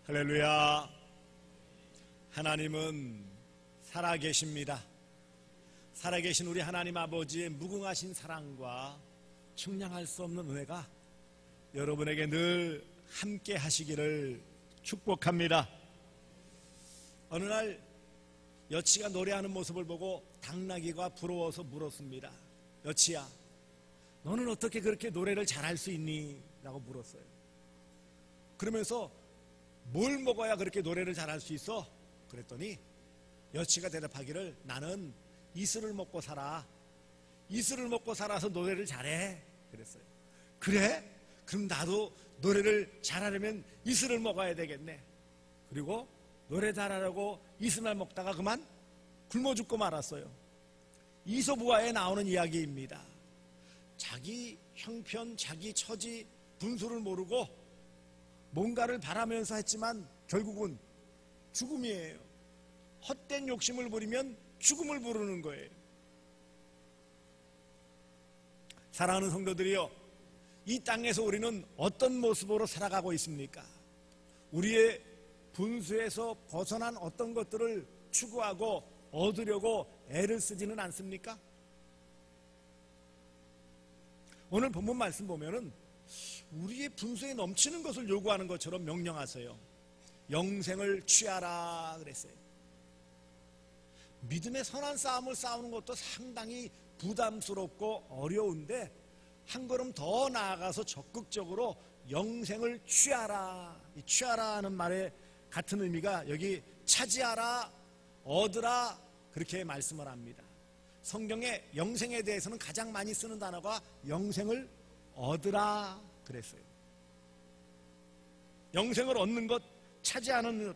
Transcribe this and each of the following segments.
할렐루야. 하나님은 살아계십니다. 살아계신 우리 하나님 아버지의 무궁하신 사랑과 측량할 수 없는 은혜가 여러분에게 늘 함께 하시기를 축복합니다. 어느 날 여치가 노래하는 모습을 보고 당나귀가 부러워서 물었습니다. 여치야, 너는 어떻게 그렇게 노래를 잘할 수 있니? 라고 물었어요. 그러면서 뭘 먹어야 그렇게 노래를 잘할 수 있어? 그랬더니 여치가 대답하기를, 나는 이슬을 먹고 살아. 이슬을 먹고 살아서 노래를 잘해. 그랬어요. 그래? 그럼 나도 노래를 잘하려면 이슬을 먹어야 되겠네. 그리고 노래 잘하려고 이슬만 먹다가 그만 굶어 죽고 말았어요. 이솝우화에 나오는 이야기입니다. 자기 형편, 자기 처지, 분수를 모르고 뭔가를 바라면서 했지만 결국은 죽음이에요. 헛된 욕심을 부리면 죽음을 부르는 거예요. 사랑하는 성도들이요, 이 땅에서 우리는 어떤 모습으로 살아가고 있습니까? 우리의 분수에서 벗어난 어떤 것들을 추구하고 얻으려고 애를 쓰지는 않습니까? 오늘 본문 말씀 보면은 우리의 분수에 넘치는 것을 요구하는 것처럼 명령하세요. 영생을 취하라 그랬어요. 믿음의 선한 싸움을 싸우는 것도 상당히 부담스럽고 어려운데 한 걸음 더 나아가서 적극적으로 영생을 취하라, 이 취하라는 말의 같은 의미가 여기 차지하라, 얻으라 그렇게 말씀을 합니다. 성경에 영생에 대해서는 가장 많이 쓰는 단어가 영생을 얻으라 그랬어요. 영생을 얻는 것, 차지하는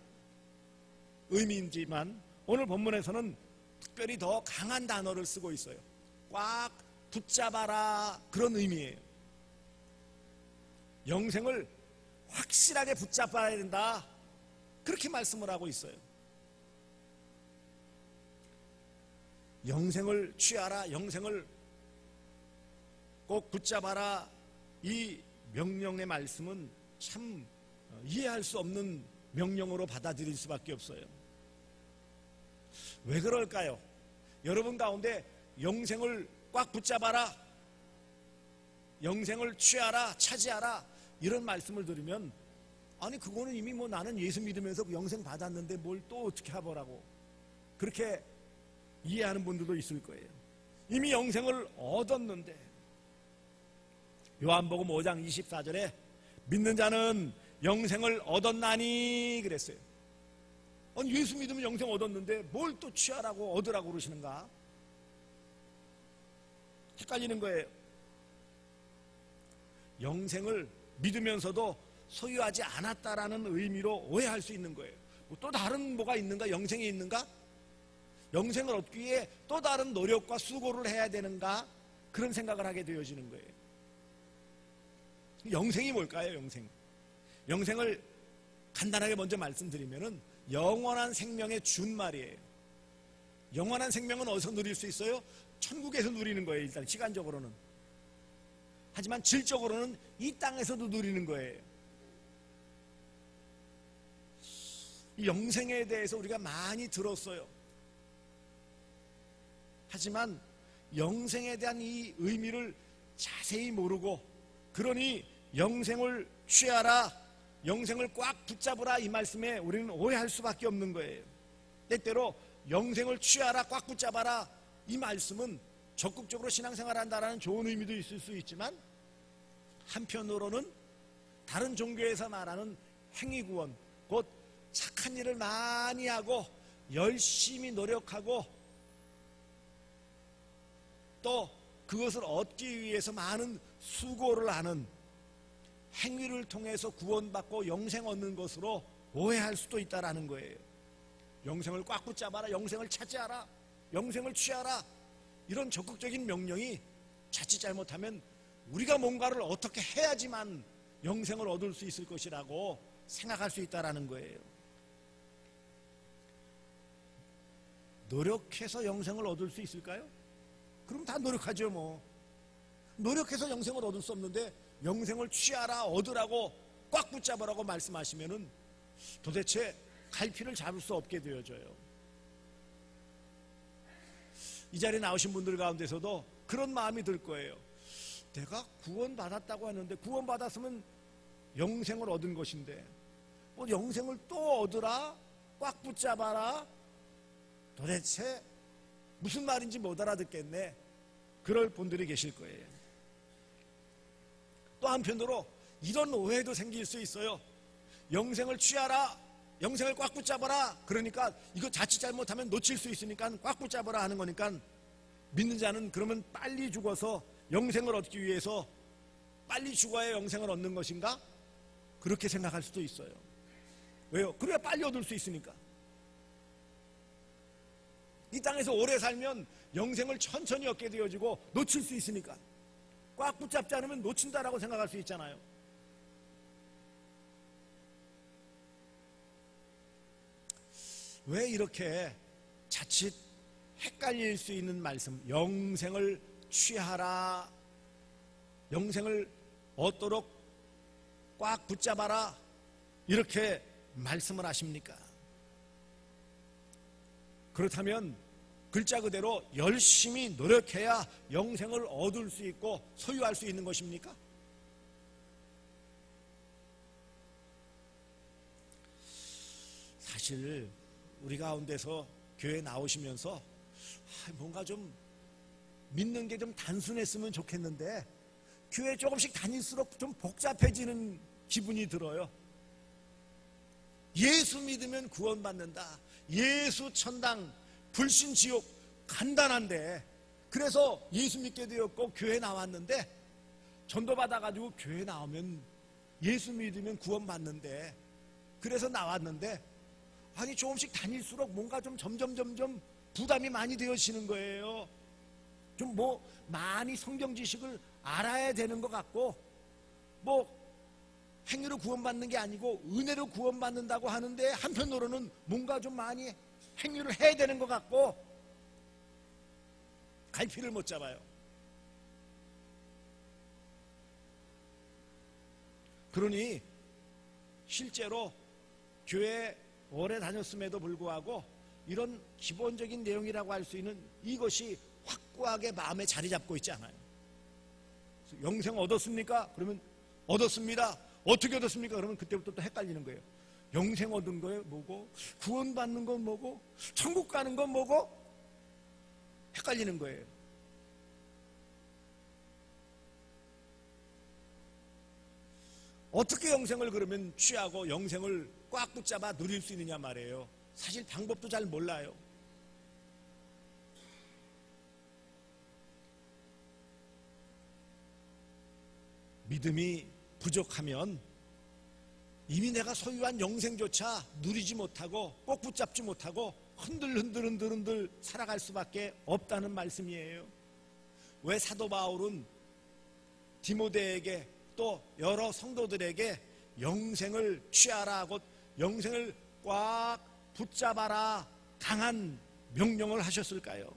의미이지만 오늘 본문에서는 특별히 더 강한 단어를 쓰고 있어요. 꽉 붙잡아라 그런 의미예요. 영생을 확실하게 붙잡아야 된다 그렇게 말씀을 하고 있어요. 영생을 취하라, 영생을 꼭 붙잡아라, 이 명령의 말씀은 참 이해할 수 없는 명령으로 받아들일 수밖에 없어요. 왜 그럴까요? 여러분 가운데 영생을 꽉 붙잡아라, 영생을 취하라, 차지하라 이런 말씀을 들으면, 아니 그거는 이미 뭐 나는 예수 믿으면서 영생 받았는데 뭘 또 어떻게 하보라고 그렇게 이해하는 분들도 있을 거예요. 이미 영생을 얻었는데. 요한복음 5장 24절에 믿는 자는 영생을 얻었나니 그랬어요. 아니 예수 믿으면 영생 얻었는데 뭘 또 취하라고 얻으라고 그러시는가? 헷갈리는 거예요. 영생을 믿으면서도 소유하지 않았다라는 의미로 오해할 수 있는 거예요. 또 다른 뭐가 있는가? 영생이 있는가? 영생을 얻기 위해 또 다른 노력과 수고를 해야 되는가? 그런 생각을 하게 되어지는 거예요. 영생이 뭘까요? 영생을 간단하게 먼저 말씀드리면은 영원한 생명의 준말이에요. 영원한 생명은 어디서 누릴 수 있어요? 천국에서 누리는 거예요. 일단 시간적으로는. 하지만 질적으로는 이 땅에서도 누리는 거예요. 이 영생에 대해서 우리가 많이 들었어요. 하지만 영생에 대한 이 의미를 자세히 모르고, 그러니 영생을 취하라, 영생을 꽉 붙잡으라 이 말씀에 우리는 오해할 수밖에 없는 거예요. 때때로 영생을 취하라, 꽉 붙잡아라 이 말씀은 적극적으로 신앙생활한다라는 좋은 의미도 있을 수 있지만, 한편으로는 다른 종교에서 말하는 행위구원, 곧 착한 일을 많이 하고 열심히 노력하고 또 그것을 얻기 위해서 많은 수고를 하는 행위를 통해서 구원받고 영생 얻는 것으로 오해할 수도 있다라는 거예요. 영생을 꽉 붙잡아라, 영생을 차지하라, 영생을 취하라 이런 적극적인 명령이 자칫 잘못하면 우리가 뭔가를 어떻게 해야지만 영생을 얻을 수 있을 것이라고 생각할 수 있다라는 거예요. 노력해서 영생을 얻을 수 있을까요? 그럼 다 노력하죠 뭐. 노력해서 영생을 얻을 수 없는데 영생을 취하라, 얻으라고 꽉 붙잡으라고 말씀하시면은 도대체 갈피를 잡을 수 없게 되어져요. 이 자리에 나오신 분들 가운데서도 그런 마음이 들 거예요. 내가 구원받았다고 하는데, 구원받았으면 영생을 얻은 것인데 뭐 영생을 또 얻으라? 꽉 붙잡아라? 도대체 무슨 말인지 못 알아듣겠네. 그럴 분들이 계실 거예요. 또 한편으로 이런 오해도 생길 수 있어요. 영생을 취하라, 영생을 꽉 붙잡아라, 그러니까 이거 자칫 잘못하면 놓칠 수 있으니까 꽉 붙잡아라 하는 거니까 믿는 자는 그러면 빨리 죽어서 영생을 얻기 위해서 빨리 죽어야 영생을 얻는 것인가? 그렇게 생각할 수도 있어요. 왜요? 그래야 빨리 얻을 수 있으니까. 이 땅에서 오래 살면 영생을 천천히 얻게 되어지고 놓칠 수 있으니까. 꽉 붙잡지 않으면 놓친다라고 생각할 수 있잖아요. 왜 이렇게 자칫 헷갈릴 수 있는 말씀, 영생을 취하라, 영생을 얻도록 꽉 붙잡아라, 이렇게 말씀을 하십니까? 그렇다면 글자 그대로 열심히 노력해야 영생을 얻을 수 있고 소유할 수 있는 것입니까? 사실 우리 가운데서 교회 나오시면서 뭔가 좀 믿는 게 좀 단순했으면 좋겠는데 교회 조금씩 다닐수록 좀 복잡해지는 기분이 들어요. 예수 믿으면 구원받는다, 예수 천당, 불신 지옥, 간단한데 그래서 예수 믿게 되었고 교회 나왔는데, 전도 받아가지고 교회 나오면 예수 믿으면 구원받는데 그래서 나왔는데, 아니 조금씩 다닐수록 뭔가 좀 점점 부담이 많이 되어지는 거예요. 좀 뭐 많이 성경 지식을 알아야 되는 것 같고, 뭐 행위로 구원받는 게 아니고 은혜로 구원받는다고 하는데 한편으로는 뭔가 좀 많이 행위를 해야 되는 것 같고 갈피를 못 잡아요. 그러니 실제로 교회 오래 다녔음에도 불구하고 이런 기본적인 내용이라고 할 수 있는 이것이 확고하게 마음에 자리 잡고 있지 않아요. 영생 얻었습니까? 그러면 얻었습니다. 어떻게 얻었습니까? 그러면 그때부터 또 헷갈리는 거예요. 영생 얻은 거예요? 뭐고? 구원받는 건 뭐고? 천국 가는 건 뭐고? 헷갈리는 거예요. 어떻게 영생을 그러면 취하고 영생을 꽉 붙잡아 누릴 수 있느냐 말이에요. 사실 방법도 잘 몰라요. 믿음이 부족하면 이미 내가 소유한 영생조차 누리지 못하고 꼭 붙잡지 못하고 흔들 살아갈 수밖에 없다는 말씀이에요. 왜 사도 바울은 디모데에게 또 여러 성도들에게 영생을 취하라, 곧 영생을 꽉 붙잡아라 강한 명령을 하셨을까요?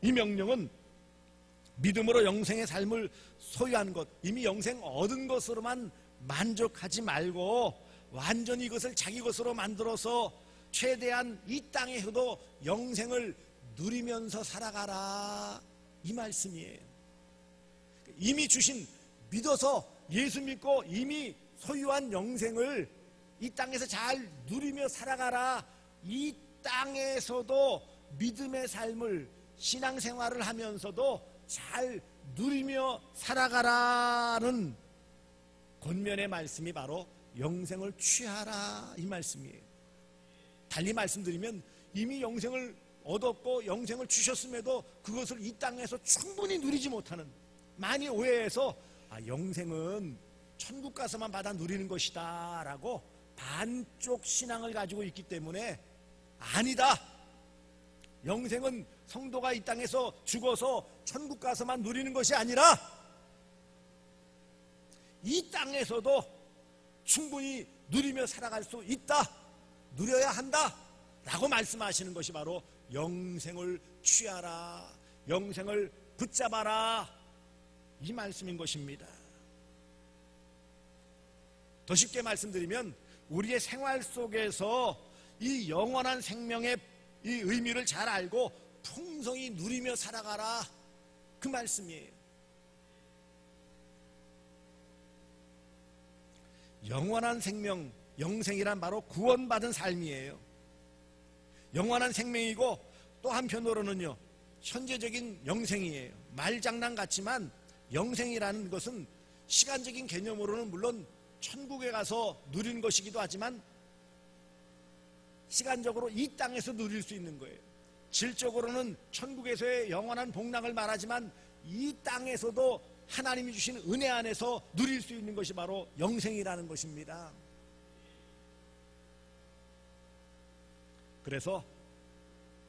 이 명령은 믿음으로 영생의 삶을 소유한 것, 이미 영생 얻은 것으로만 만족하지 말고 완전히 이것을 자기 것으로 만들어서 최대한 이 땅에서도 영생을 누리면서 살아가라, 이 말씀이에요. 이미 주신, 믿어서 예수 믿고 이미 소유한 영생을 이 땅에서 잘 누리며 살아가라, 이 땅에서도 믿음의 삶을, 신앙생활을 하면서도 잘 누리며 살아가라는 권면의 말씀이 바로 영생을 취하라, 이 말씀이에요. 달리 말씀드리면 이미 영생을 얻었고 영생을 주셨음에도 그것을 이 땅에서 충분히 누리지 못하는, 많이 오해해서 영생은 천국 가서만 받아 누리는 것이다 라고 반쪽 신앙을 가지고 있기 때문에, 아니다, 영생은 성도가 이 땅에서 죽어서 천국 가서만 누리는 것이 아니라 이 땅에서도 충분히 누리며 살아갈 수 있다, 누려야 한다 라고 말씀하시는 것이 바로 영생을 취하라, 영생을 붙잡아라, 이 말씀인 것입니다. 더 쉽게 말씀드리면 우리의 생활 속에서 이 영원한 생명의 이 의미를 잘 알고 풍성히 누리며 살아가라, 그 말씀이에요. 영원한 생명, 영생이란 바로 구원받은 삶이에요. 영원한 생명이고 또 한편으로는요, 현재적인 영생이에요. 말장난 같지만 영생이라는 것은 시간적인 개념으로는 물론 천국에 가서 누리는 것이기도 하지만 시간적으로 이 땅에서 누릴 수 있는 거예요. 질적으로는 천국에서의 영원한 복락을 말하지만 이 땅에서도 하나님이 주신 은혜 안에서 누릴 수 있는 것이 바로 영생이라는 것입니다. 그래서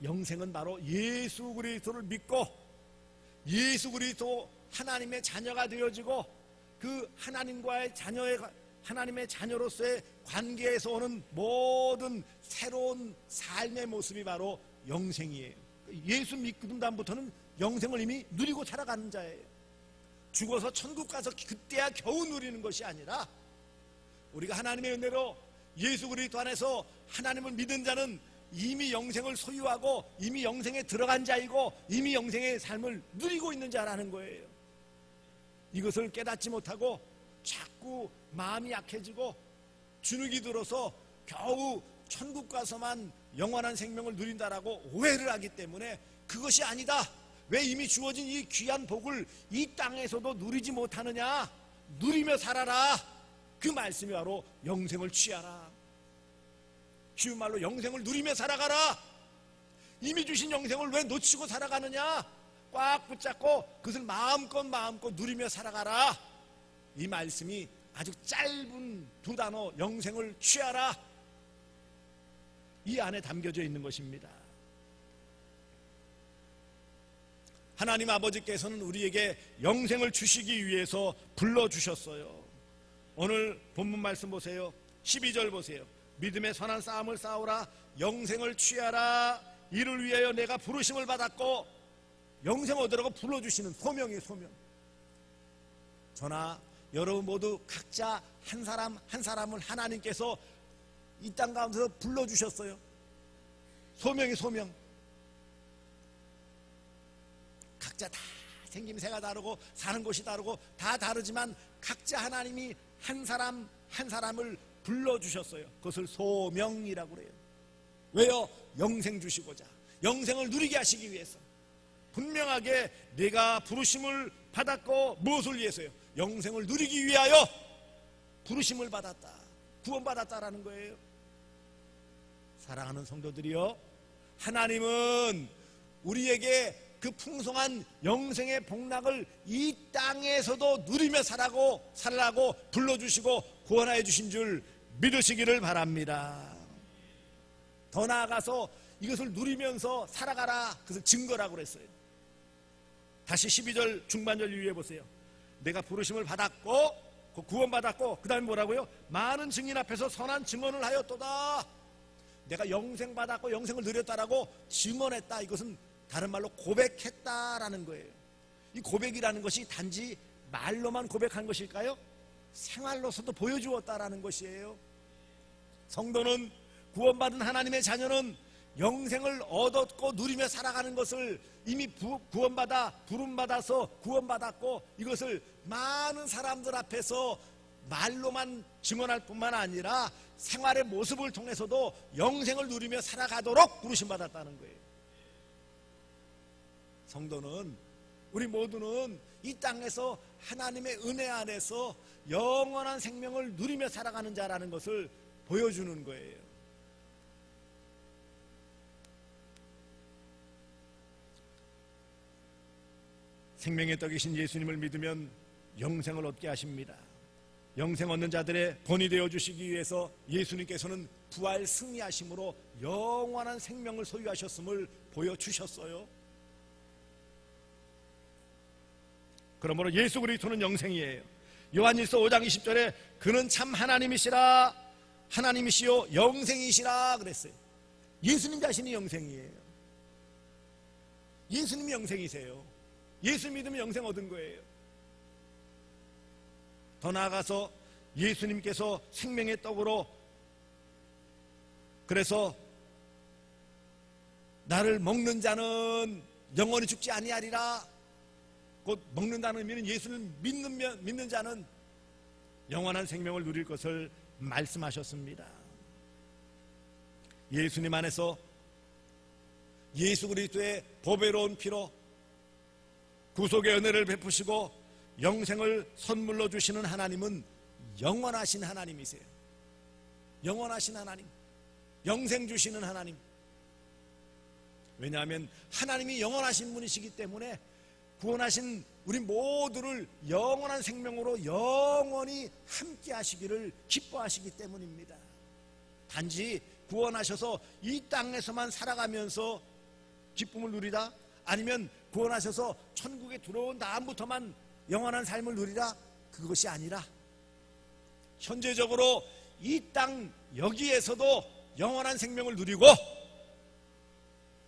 영생은 바로 예수 그리스도를 믿고 예수 그리스도 하나님의 자녀가 되어지고 그 하나님과의 하나님의 자녀로서의 관계에서 오는 모든 새로운 삶의 모습이 바로 영생이에요. 예수 믿는 다음부터는 영생을 이미 누리고 살아가는 자예요. 죽어서 천국 가서 그때야 겨우 누리는 것이 아니라 우리가 하나님의 은혜로 예수 그리스도 안에서 하나님을 믿은 자는 이미 영생을 소유하고 이미 영생에 들어간 자이고 이미 영생의 삶을 누리고 있는 자라는 거예요. 이것을 깨닫지 못하고 자꾸 마음이 약해지고 주눅이 들어서 겨우 천국 가서만 영원한 생명을 누린다라고 오해를 하기 때문에 그것이 아니다. 왜 이미 주어진 이 귀한 복을 이 땅에서도 누리지 못하느냐? 누리며 살아라. 그 말씀이 바로 영생을 취하라. 쉬운 말로 영생을 누리며 살아가라. 이미 주신 영생을 왜 놓치고 살아가느냐? 꽉 붙잡고 그것을 마음껏 누리며 살아가라. 이 말씀이 아주 짧은 두 단어, 영생을 취하라, 이 안에 담겨져 있는 것입니다. 하나님 아버지께서는 우리에게 영생을 주시기 위해서 불러주셨어요. 오늘 본문 말씀 보세요. 12절 보세요. 믿음의 선한 싸움을 싸우라. 영생을 취하라. 이를 위하여 내가 부르심을 받았고, 영생 얻으라고 불러주시는 소명이에요. 소명. 저나 여러분 모두 각자 한 사람 한 사람을 하나님께서 이 땅 가운데서 불러주셨어요. 소명이 소명. 각자 다 생김새가 다르고 사는 곳이 다르고 다 다르지만 각자 하나님이 한 사람 한 사람을 불러주셨어요. 그것을 소명이라고 그래요. 왜요? 영생 주시고자, 영생을 누리게 하시기 위해서. 분명하게 내가 부르심을 받았고, 무엇을 위해서요? 영생을 누리기 위하여 부르심을 받았다, 구원받았다라는 거예요. 사랑하는 성도들이요, 하나님은 우리에게 그 풍성한 영생의 복락을 이 땅에서도 누리며 살라고 불러주시고 구원하여 주신 줄 믿으시기를 바랍니다. 더 나아가서 이것을 누리면서 살아가라, 그것을 증거라고 그랬어요. 다시 12절 중반절 이후에 보세요. 내가 부르심을 받았고, 구원받았고, 그 다음에 뭐라고요? 많은 증인 앞에서 선한 증언을 하였도다. 내가 영생 받았고 영생을 누렸다라고 증언했다. 이것은 다른 말로 고백했다라는 거예요. 이 고백이라는 것이 단지 말로만 고백한 것일까요? 생활로서도 보여주었다라는 것이에요. 성도는, 구원받은 하나님의 자녀는 영생을 얻었고 누리며 살아가는 것을 이미 구원받아 부름받아서 구원받았고, 이것을 많은 사람들 앞에서 말로만 증언할 뿐만 아니라 생활의 모습을 통해서도 영생을 누리며 살아가도록 부르심받았다는 거예요. 성도는, 우리 모두는 이 땅에서 하나님의 은혜 안에서 영원한 생명을 누리며 살아가는 자라는 것을 보여주는 거예요. 생명의 떡이신 예수님을 믿으면 영생을 얻게 하십니다. 영생 얻는 자들의 본이 되어주시기 위해서 예수님께서는 부활 승리하심으로 영원한 생명을 소유하셨음을 보여주셨어요. 그러므로 예수 그리스도는 영생이에요. 요한일서 5장 20절에 그는 참 하나님이시라, 하나님이시요 영생이시라 그랬어요. 예수님 자신이 영생이에요. 예수님이 영생이세요. 예수 믿으면 영생 얻은 거예요. 더 나아가서 예수님께서 생명의 떡으로 그래서 나를 먹는 자는 영원히 죽지 아니하리라. 곧 먹는다는 의미는 예수를 믿는 자는 영원한 생명을 누릴 것을 말씀하셨습니다. 예수님 안에서 예수 그리스도의 보배로운 피로 구속의 은혜를 베푸시고 영생을 선물로 주시는 하나님은 영원하신 하나님이세요. 영원하신 하나님, 영생 주시는 하나님. 왜냐하면 하나님이 영원하신 분이시기 때문에 구원하신 우리 모두를 영원한 생명으로 영원히 함께 하시기를 기뻐하시기 때문입니다. 단지 구원하셔서 이 땅에서만 살아가면서 기쁨을 누리다, 아니면 구원하셔서 천국에 들어온 다음부터만 영원한 삶을 누리라, 그것이 아니라 현재적으로 이 땅 여기에서도 영원한 생명을 누리고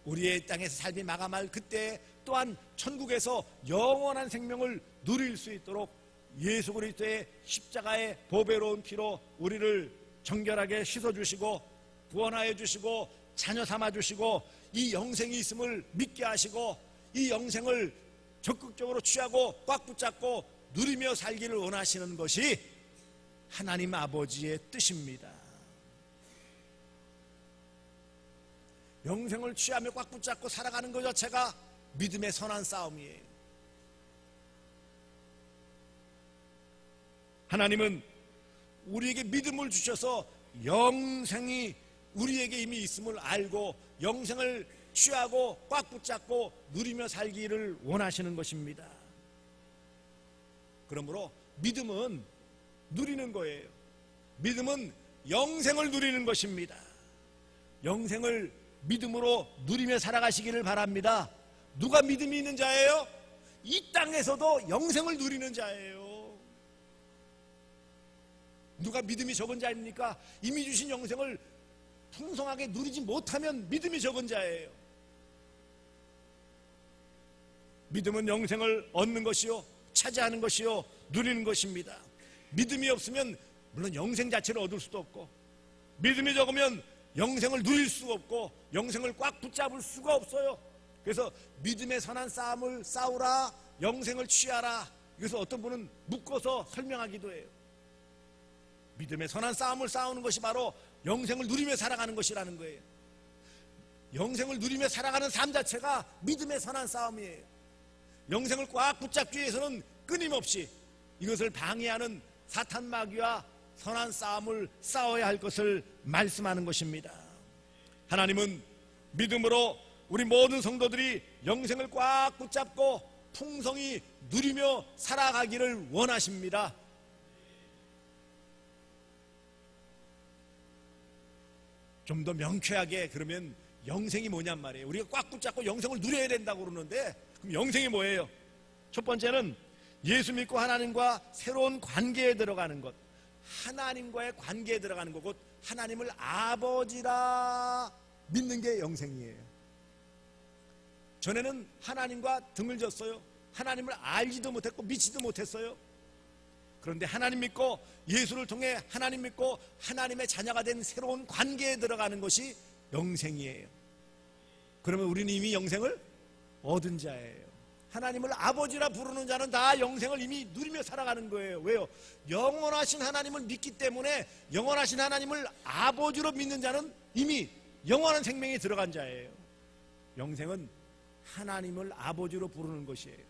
우리의 땅에서 삶이 마감할 그때 또한 천국에서 영원한 생명을 누릴 수 있도록 예수 그리스도의 십자가의 보배로운 피로 우리를 정결하게 씻어주시고 구원하여 주시고 자녀 삼아 주시고 이 영생이 있음을 믿게 하시고 이 영생을 적극적으로 취하고 꽉 붙잡고 누리며 살기를 원하시는 것이 하나님 아버지의 뜻입니다. 영생을 취하며 꽉 붙잡고 살아가는 것 자체가 믿음의 선한 싸움이에요. 하나님은 우리에게 믿음을 주셔서 영생이 우리에게 이미 있음을 알고 영생을 취하고 꽉 붙잡고 누리며 살기를 원하시는 것입니다. 그러므로 믿음은 누리는 거예요. 믿음은 영생을 누리는 것입니다. 영생을 믿음으로 누리며 살아가시기를 바랍니다. 누가 믿음이 있는 자예요? 이 땅에서도 영생을 누리는 자예요. 누가 믿음이 적은 자입니까? 이미 주신 영생을 풍성하게 누리지 못하면 믿음이 적은 자예요. 믿음은 영생을 얻는 것이요, 차지하는 것이요, 누리는 것입니다. 믿음이 없으면 물론 영생 자체를 얻을 수도 없고, 믿음이 적으면 영생을 누릴 수가 없고 영생을 꽉 붙잡을 수가 없어요. 그래서 믿음의 선한 싸움을 싸우라, 영생을 취하라. 그래서 어떤 분은 묶어서 설명하기도 해요. 믿음의 선한 싸움을 싸우는 것이 바로 영생을 누리며 살아가는 것이라는 거예요. 영생을 누리며 살아가는 삶 자체가 믿음의 선한 싸움이에요. 영생을 꽉 붙잡기 위해서는 끊임없이 이것을 방해하는 사탄 마귀와 선한 싸움을 싸워야 할 것을 말씀하는 것입니다. 하나님은 믿음으로 우리 모든 성도들이 영생을 꽉 붙잡고 풍성히 누리며 살아가기를 원하십니다. 좀 더 명쾌하게 그러면 영생이 뭐냔 말이에요. 우리가 꽉 붙잡고 영생을 누려야 된다고 그러는데 그럼 영생이 뭐예요? 첫 번째는 예수 믿고 하나님과 새로운 관계에 들어가는 것, 하나님과의 관계에 들어가는 것, 곧 하나님을 아버지라 믿는 게 영생이에요. 전에는 하나님과 등을 졌어요. 하나님을 알지도 못했고 믿지도 못했어요. 그런데 하나님 믿고 예수를 통해 하나님 믿고 하나님의 자녀가 된 새로운 관계에 들어가는 것이 영생이에요. 그러면 우리는 이미 영생을 얻은 자예요. 하나님을 아버지라 부르는 자는 다 영생을 이미 누리며 살아가는 거예요. 왜요? 영원하신 하나님을 믿기 때문에 영원하신 하나님을 아버지로 믿는 자는 이미 영원한 생명에 들어간 자예요. 영생은 하나님을 아버지로 부르는 것이에요.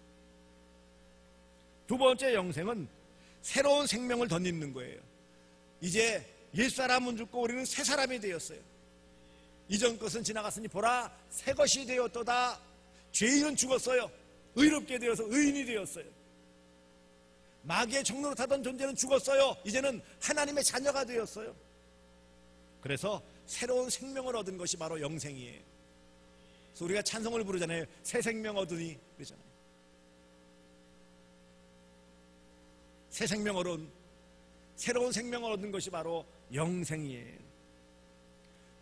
두 번째 영생은 새로운 생명을 덧입는 거예요. 이제 옛사람은 죽고 우리는 새 사람이 되었어요. 이전 것은 지나갔으니 보라 새 것이 되었도다. 죄인은 죽었어요. 의롭게 되어서 의인이 되었어요. 마귀의 종로로 타던 존재는 죽었어요. 이제는 하나님의 자녀가 되었어요. 그래서 새로운 생명을 얻은 것이 바로 영생이에요. 그래서 우리가 찬송을 부르잖아요. 새 생명 얻으니 그러잖아요. 새 생명 얻은, 새로운 생명을 얻는 것이 바로 영생이에요.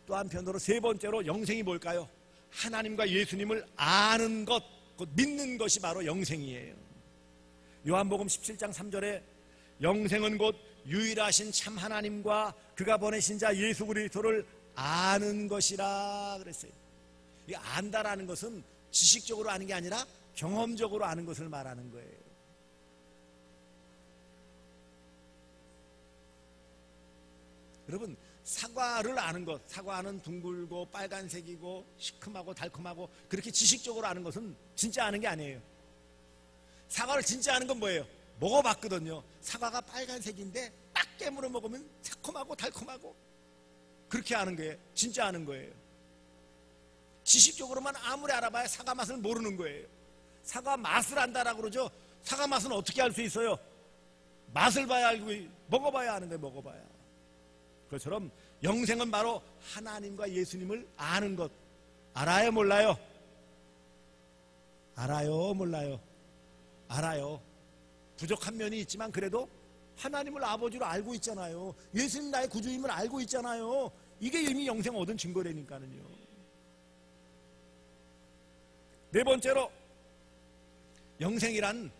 또 한편으로 세 번째로 영생이 뭘까요? 하나님과 예수님을 아는 것, 곧 믿는 것이 바로 영생이에요. 요한복음 17장 3절에 영생은 곧 유일하신 참 하나님과 그가 보내신 자 예수 그리스도를 아는 것이라 그랬어요. 이 안다라는 것은 지식적으로 아는 게 아니라 경험적으로 아는 것을 말하는 거예요. 여러분, 사과를 아는 것, 사과는 둥글고 빨간색이고 시큼하고 달콤하고 그렇게 지식적으로 아는 것은 진짜 아는 게 아니에요. 사과를 진짜 아는 건 뭐예요? 먹어봤거든요. 사과가 빨간색인데 딱 깨물어 먹으면 새콤하고 달콤하고 그렇게 아는 거예요. 진짜 아는 거예요. 지식적으로만 아무리 알아봐야 사과 맛을 모르는 거예요. 사과 맛을 안다라고 그러죠. 사과 맛은 어떻게 알 수 있어요? 맛을 봐야 알고, 먹어봐야 아는 거예요. 먹어봐야. 그것처럼 영생은 바로 하나님과 예수님을 아는 것. 알아요? 몰라요? 알아요? 몰라요? 알아요. 부족한 면이 있지만 그래도 하나님을 아버지로 알고 있잖아요. 예수님 나의 구주임을 알고 있잖아요. 이게 이미 영생 얻은 증거라니까요. 네 번째로, 영생이란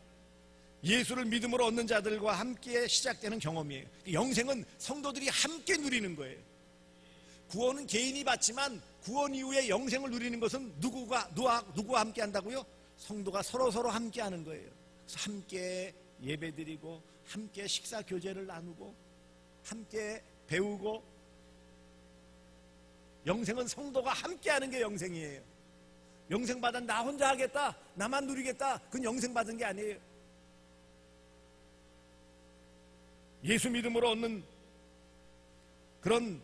예수를 믿음으로 얻는 자들과 함께 시작되는 경험이에요. 영생은 성도들이 함께 누리는 거예요. 구원은 개인이 받지만 구원 이후에 영생을 누리는 것은 누구와 함께 한다고요? 성도가 서로 함께 하는 거예요. 그래서 함께 예배드리고 함께 식사 교제를 나누고 함께 배우고, 영생은 성도가 함께 하는 게 영생이에요. 영생 받아 나 혼자 하겠다, 나만 누리겠다, 그건 영생 받은 게 아니에요. 예수 믿음으로 얻는 그런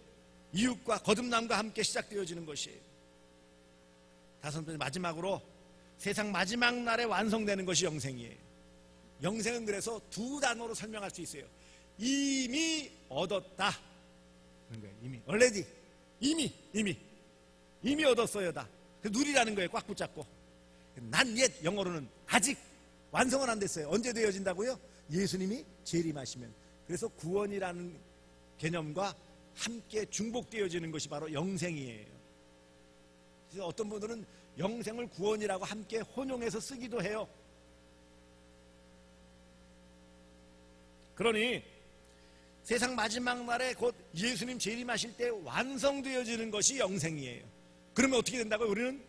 이웃과 거듭남과 함께 시작되어지는 것이에요. 다섯 번째, 마지막으로 세상 마지막 날에 완성되는 것이 영생이에요. 영생은 그래서 두 단어로 설명할 수 있어요. 이미 얻었다. 그런 거예요. 이미. already. 이미 얻었어요. 다. 누리라는 거예요. 꽉 붙잡고. 난 옛, 영어로는 아직 완성은 안 됐어요. 언제 되어진다고요? 예수님이 재림하시면. 그래서 구원이라는 개념과 함께 중복되어지는 것이 바로 영생이에요. 그래서 어떤 분들은 영생을 구원이라고 함께 혼용해서 쓰기도 해요. 그러니 세상 마지막 날에 곧 예수님 재림하실 때 완성되어지는 것이 영생이에요. 그러면 어떻게 된다고요? 우리는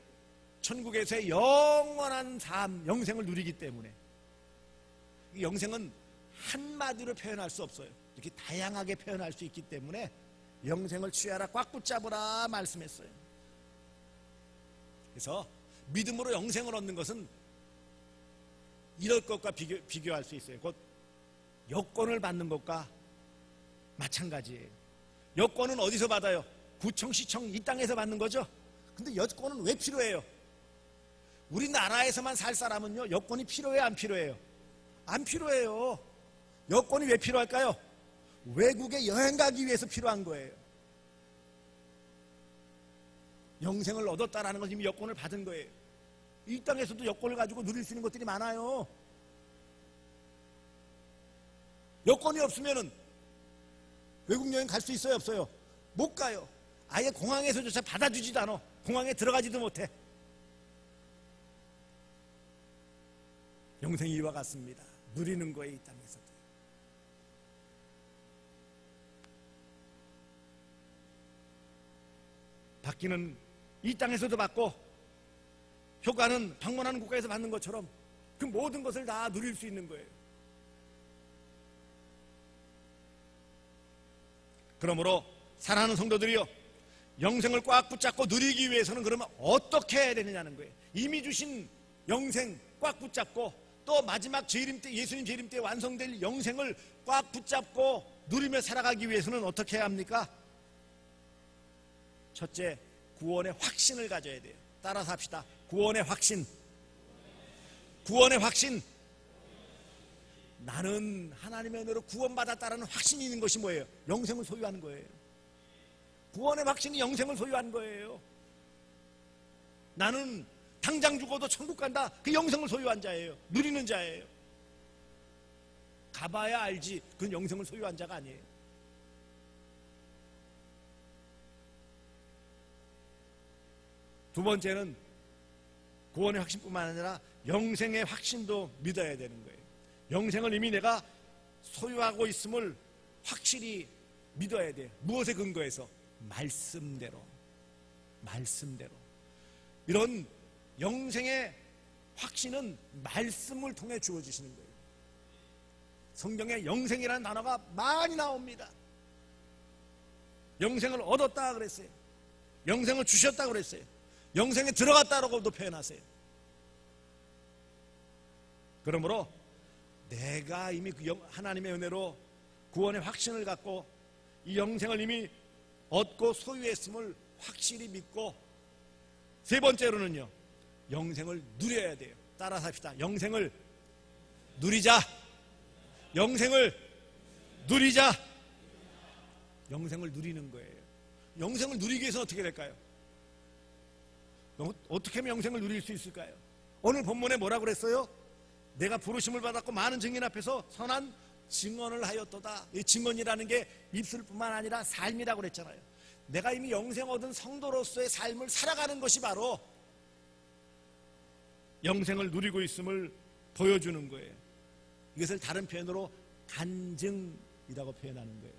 천국에서의 영원한 삶, 영생을 누리기 때문에. 영생은 한마디로 표현할 수 없어요. 이렇게 다양하게 표현할 수 있기 때문에 영생을 취하라, 꽉 붙잡으라 말씀했어요. 그래서 믿음으로 영생을 얻는 것은 이럴 것과 비교할 수 있어요. 곧 여권을 받는 것과 마찬가지예요. 여권은 어디서 받아요? 구청, 시청, 이 땅에서 받는 거죠. 근데 여권은 왜 필요해요? 우리나라에서만 살 사람은요, 여권이 필요해요, 안 필요해요? 안 필요해요. 여권이 왜 필요할까요? 외국에 여행 가기 위해서 필요한 거예요. 영생을 얻었다라는 건 이미 여권을 받은 거예요. 이 땅에서도 여권을 가지고 누릴 수 있는 것들이 많아요. 여권이 없으면은 외국 여행 갈 수 있어요, 없어요? 못 가요. 아예 공항에서조차 받아주지도 않아. 공항에 들어가지도 못해. 영생이 이와 같습니다. 누리는 거예요, 이 땅에서도. 받기는 이 땅에서도 받고 효과는 방문하는 국가에서 받는 것처럼 그 모든 것을 다 누릴 수 있는 거예요. 그러므로 사랑하는 성도들이요, 영생을 꽉 붙잡고 누리기 위해서는 그러면 어떻게 해야 되느냐는 거예요. 이미 주신 영생 꽉 붙잡고 또 마지막 재림 때, 예수님 재림 때 완성될 영생을 꽉 붙잡고 누리며 살아가기 위해서는 어떻게 해야 합니까? 첫째, 구원의 확신을 가져야 돼요. 따라서 합시다. 구원의 확신. 구원의 확신. 나는 하나님의 은혜로 구원받았다라는 확신이 있는 것이 뭐예요? 영생을 소유하는 거예요. 구원의 확신이 영생을 소유한 거예요. 나는 당장 죽어도 천국 간다. 그 영생을 소유한 자예요. 누리는 자예요. 가봐야 알지. 그건 영생을 소유한 자가 아니에요. 두 번째는 구원의 확신뿐만 아니라 영생의 확신도 믿어야 되는 거예요. 영생을 이미 내가 소유하고 있음을 확실히 믿어야 돼요. 무엇에 근거해서? 말씀대로 이런 영생의 확신은 말씀을 통해 주어지시는 거예요. 성경에 영생이라는 단어가 많이 나옵니다. 영생을 얻었다 그랬어요. 영생을 주셨다 그랬어요. 영생에 들어갔다라고도 표현하세요. 그러므로 내가 이미 하나님의 은혜로 구원의 확신을 갖고 이 영생을 이미 얻고 소유했음을 확실히 믿고, 세 번째로는요, 영생을 누려야 돼요. 따라서 합시다. 영생을 누리자. 영생을 누리자. 영생을 누리는 거예요. 영생을 누리기 위해서 어떻게 될까요? 어떻게 하면 영생을 누릴 수 있을까요? 오늘 본문에 뭐라고 그랬어요? 내가 부르심을 받았고 많은 증인 앞에서 선한 증언을 하였도다. 이 증언이라는 게 입술뿐만 아니라 삶이라고 그랬잖아요. 내가 이미 영생 얻은 성도로서의 삶을 살아가는 것이 바로 영생을 누리고 있음을 보여주는 거예요. 이것을 다른 표현으로 간증이라고 표현하는 거예요.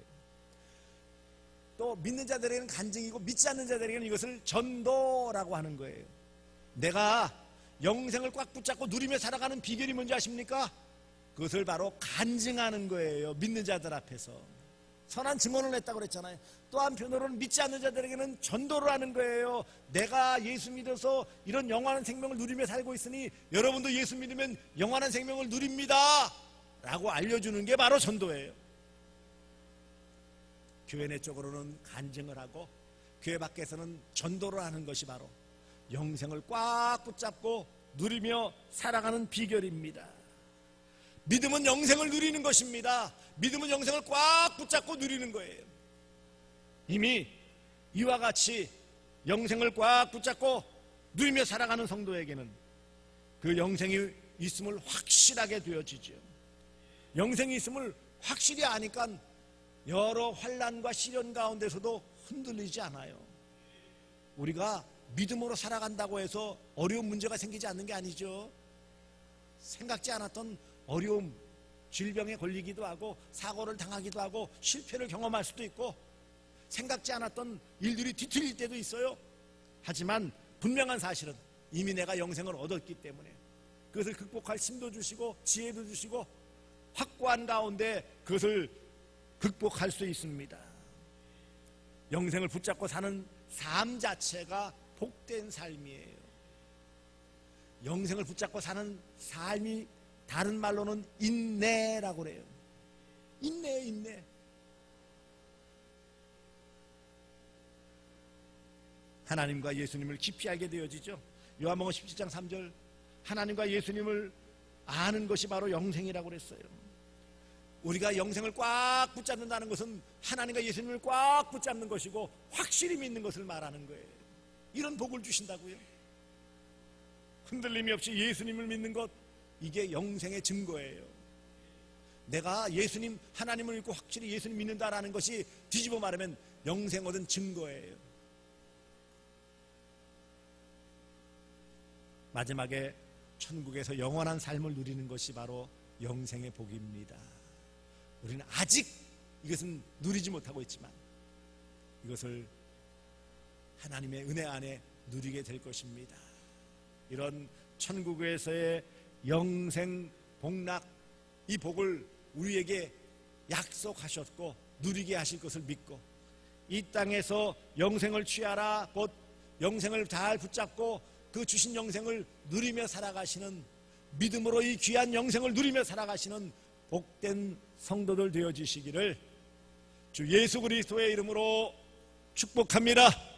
또 믿는 자들에게는 간증이고 믿지 않는 자들에게는 이것을 전도라고 하는 거예요. 내가 영생을 꽉 붙잡고 누리며 살아가는 비결이 뭔지 아십니까? 그것을 바로 간증하는 거예요. 믿는 자들 앞에서 선한 증언을 했다고 그랬잖아요. 또 한편으로는 믿지 않는 자들에게는 전도를 하는 거예요. 내가 예수 믿어서 이런 영원한 생명을 누리며 살고 있으니 여러분도 예수 믿으면 영원한 생명을 누립니다 라고 알려주는 게 바로 전도예요. 교회 내 쪽으로는 간증을 하고 교회 밖에서는 전도를 하는 것이 바로 영생을 꽉 붙잡고 누리며 살아가는 비결입니다. 믿음은 영생을 누리는 것입니다. 믿음은 영생을 꽉 붙잡고 누리는 거예요. 이미 이와 같이 영생을 꽉 붙잡고 누리며 살아가는 성도에게는 그 영생이 있음을 확실하게 되어지죠. 영생이 있음을 확실히 아니까 여러 환난과 시련 가운데서도 흔들리지 않아요. 우리가 믿음으로 살아간다고 해서 어려운 문제가 생기지 않는 게 아니죠. 생각지 않았던 어려움, 질병에 걸리기도 하고 사고를 당하기도 하고 실패를 경험할 수도 있고 생각지 않았던 일들이 뒤틀릴 때도 있어요. 하지만 분명한 사실은 이미 내가 영생을 얻었기 때문에 그것을 극복할 힘도 주시고 지혜도 주시고 확고한 가운데 그것을 극복할 수 있습니다. 영생을 붙잡고 사는 삶 자체가 복된 삶이에요. 영생을 붙잡고 사는 삶이 다른 말로는 인내라고 그래요. 인내. 하나님과 예수님을 깊이 알게 되어지죠. 요한복음 17장 3절 하나님과 예수님을 아는 것이 바로 영생이라고 그랬어요. 우리가 영생을 꽉 붙잡는다는 것은 하나님과 예수님을 꽉 붙잡는 것이고 확실히 믿는 것을 말하는 거예요. 이런 복을 주신다고요. 흔들림이 없이 예수님을 믿는 것, 이게 영생의 증거예요. 내가 예수님, 하나님을 믿고 확실히 예수님 믿는다라는 것이 뒤집어 말하면 영생 얻은 증거예요. 마지막에 천국에서 영원한 삶을 누리는 것이 바로 영생의 복입니다. 우리는 아직 이것은 누리지 못하고 있지만 이것을 하나님의 은혜 안에 누리게 될 것입니다. 이런 천국에서의 영생 복락, 이 복을 우리에게 약속하셨고 누리게 하실 것을 믿고 이 땅에서 영생을 취하라, 곧 영생을 잘 붙잡고 그 주신 영생을 누리며 살아가시는, 믿음으로 이 귀한 영생을 누리며 살아가시는 복된 성도들 되어지시기를 주 예수 그리스도의 이름으로 축복합니다.